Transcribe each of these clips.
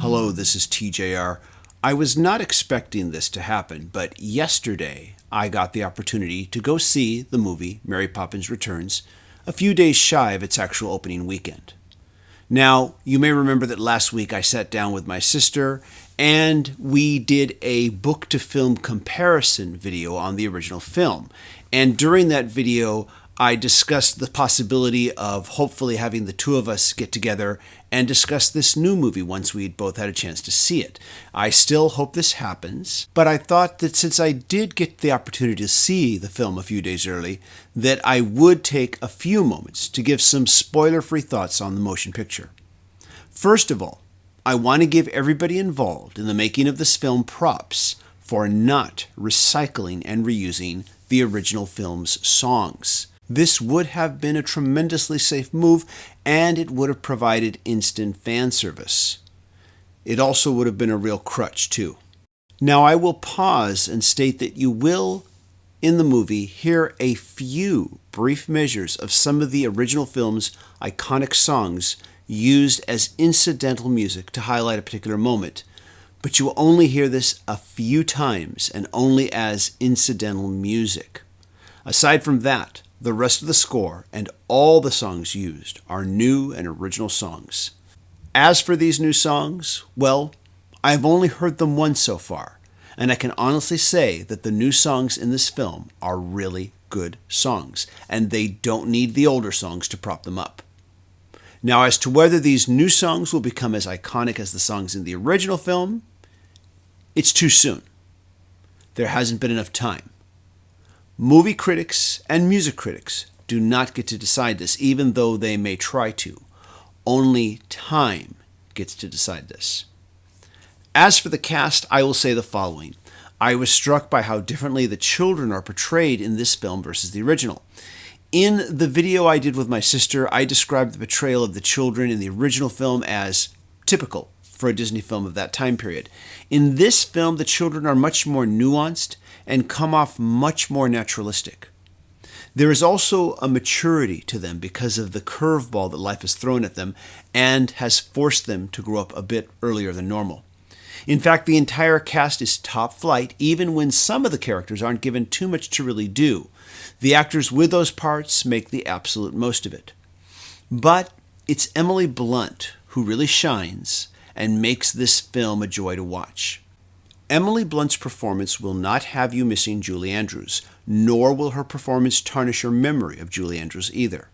Hello, this is TJR. I was not expecting this to happen, but yesterday I got the opportunity to go see the movie Mary Poppins Returns a few days shy of its actual opening weekend. Now, you may remember that last week I sat down with my sister and we did a book-to-film comparison video on the original film. And during that video, I discussed the possibility of hopefully having the two of us get together and discuss this new movie once we'd both had a chance to see it. I still hope this happens, but I thought that since I did get the opportunity to see the film a few days early, that I would take a few moments to give some spoiler-free thoughts on the motion picture. First of all, I want to give everybody involved in the making of this film props for not recycling and reusing the original film's songs. This would have been a tremendously safe move, and it would have provided instant fan service. It also would have been a real crutch, too. Now, I will pause and state that you will, in the movie, hear a few brief measures of some of the original film's iconic songs used as incidental music to highlight a particular moment, but you will only hear this a few times and only as incidental music. Aside from that, the rest of the score and all the songs used are new and original songs. As for these new songs, well, I've only heard them once so far, and I can honestly say that the new songs in this film are really good songs, and they don't need the older songs to prop them up. Now, as to whether these new songs will become as iconic as the songs in the original film, it's too soon. There hasn't been enough time. Movie critics and music critics do not get to decide this, even though they may try to. Only time gets to decide this. As for the cast, I will say the following. I was struck by how differently the children are portrayed in this film versus the original. In the video I did with my sister, I described the portrayal of the children in the original film as typical for a Disney film of that time period. In this film, the children are much more nuanced and come off much more naturalistic. There is also a maturity to them because of the curveball that life has thrown at them and has forced them to grow up a bit earlier than normal. In fact, the entire cast is top flight, even when some of the characters aren't given too much to really do. The actors with those parts make the absolute most of it. But it's Emily Blunt who really shines and makes this film a joy to watch. Emily Blunt's performance will not have you missing Julie Andrews, nor will her performance tarnish your memory of Julie Andrews either.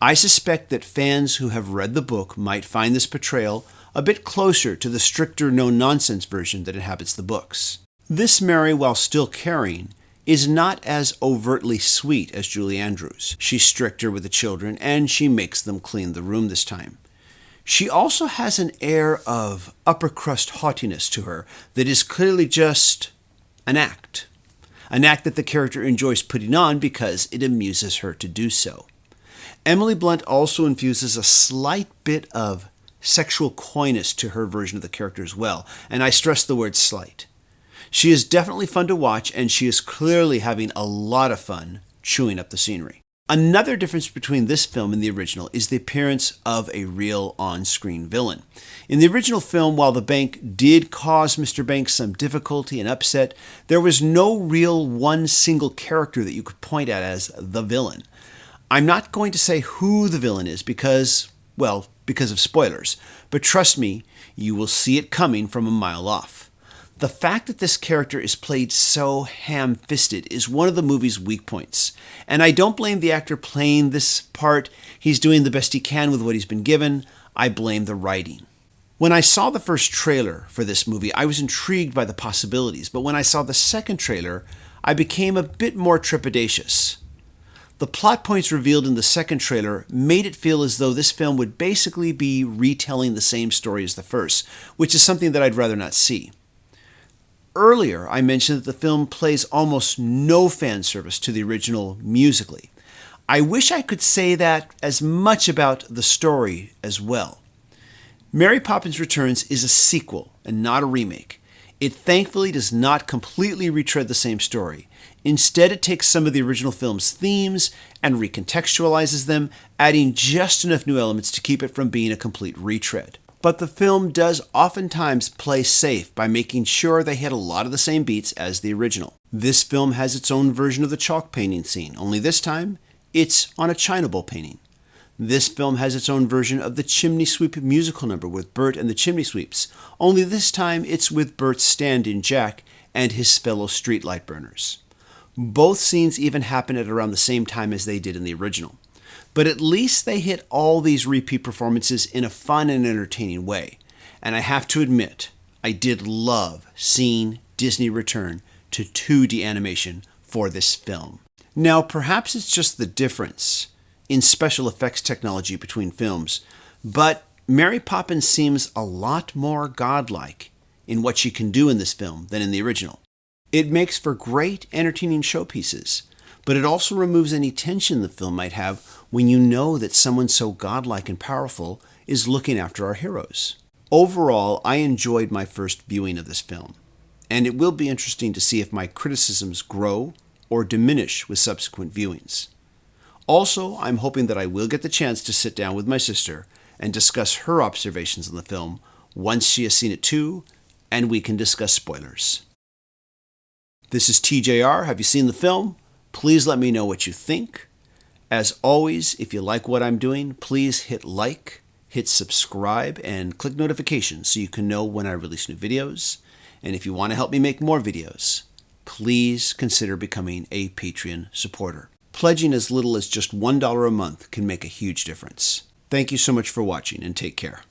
I suspect that fans who have read the book might find this portrayal a bit closer to the stricter no-nonsense version that inhabits the books. This Mary, while still caring, is not as overtly sweet as Julie Andrews. She's stricter with the children, and she makes them clean the room this time. She also has an air of upper-crust haughtiness to her that is clearly just an act that the character enjoys putting on because it amuses her to do so. Emily Blunt also infuses a slight bit of sexual coyness to her version of the character as well, and I stress the word slight. She is definitely fun to watch, and she is clearly having a lot of fun chewing up the scenery. Another difference between this film and the original is the appearance of a real on-screen villain. In the original film, while the bank did cause Mr. Banks some difficulty and upset, there was no real one single character that you could point at as the villain. I'm not going to say who the villain is because of spoilers, but trust me, you will see it coming from a mile off. The fact that this character is played so ham-fisted is one of the movie's weak points. And I don't blame the actor playing this part. He's doing the best he can with what he's been given. I blame the writing. When I saw the first trailer for this movie, I was intrigued by the possibilities. But when I saw the second trailer, I became a bit more trepidatious. The plot points revealed in the second trailer made it feel as though this film would basically be retelling the same story as the first, which is something that I'd rather not see. Earlier, I mentioned that the film plays almost no fan service to the original musically. I wish I could say that as much about the story as well. Mary Poppins Returns is a sequel and not a remake. It thankfully does not completely retread the same story. Instead, it takes some of the original film's themes and recontextualizes them, adding just enough new elements to keep it from being a complete retread. But the film does oftentimes play safe by making sure they hit a lot of the same beats as the original. This film has its own version of the chalk painting scene, only this time it's on a china bowl painting. This film has its own version of the chimney sweep musical number with Bert and the Chimney Sweeps, only this time it's with Bert's stand-in Jack and his fellow streetlight burners. Both scenes even happen at around the same time as they did in the original. But at least they hit all these repeat performances in a fun and entertaining way. And I have to admit, I did love seeing Disney return to 2D animation for this film. Now, perhaps it's just the difference in special effects technology between films, but Mary Poppins seems a lot more godlike in what she can do in this film than in the original. It makes for great, entertaining showpieces, but it also removes any tension the film might have when you know that someone so godlike and powerful is looking after our heroes. Overall, I enjoyed my first viewing of this film, and it will be interesting to see if my criticisms grow or diminish with subsequent viewings. Also, I'm hoping that I will get the chance to sit down with my sister and discuss her observations on the film once she has seen it too, and we can discuss spoilers. This is TJR. Have you seen the film? Please let me know what you think. As always, if you like what I'm doing, please hit like, hit subscribe, and click notifications so you can know when I release new videos. And if you want to help me make more videos, please consider becoming a Patreon supporter. Pledging as little as just $1 a month can make a huge difference. Thank you so much for watching, and take care.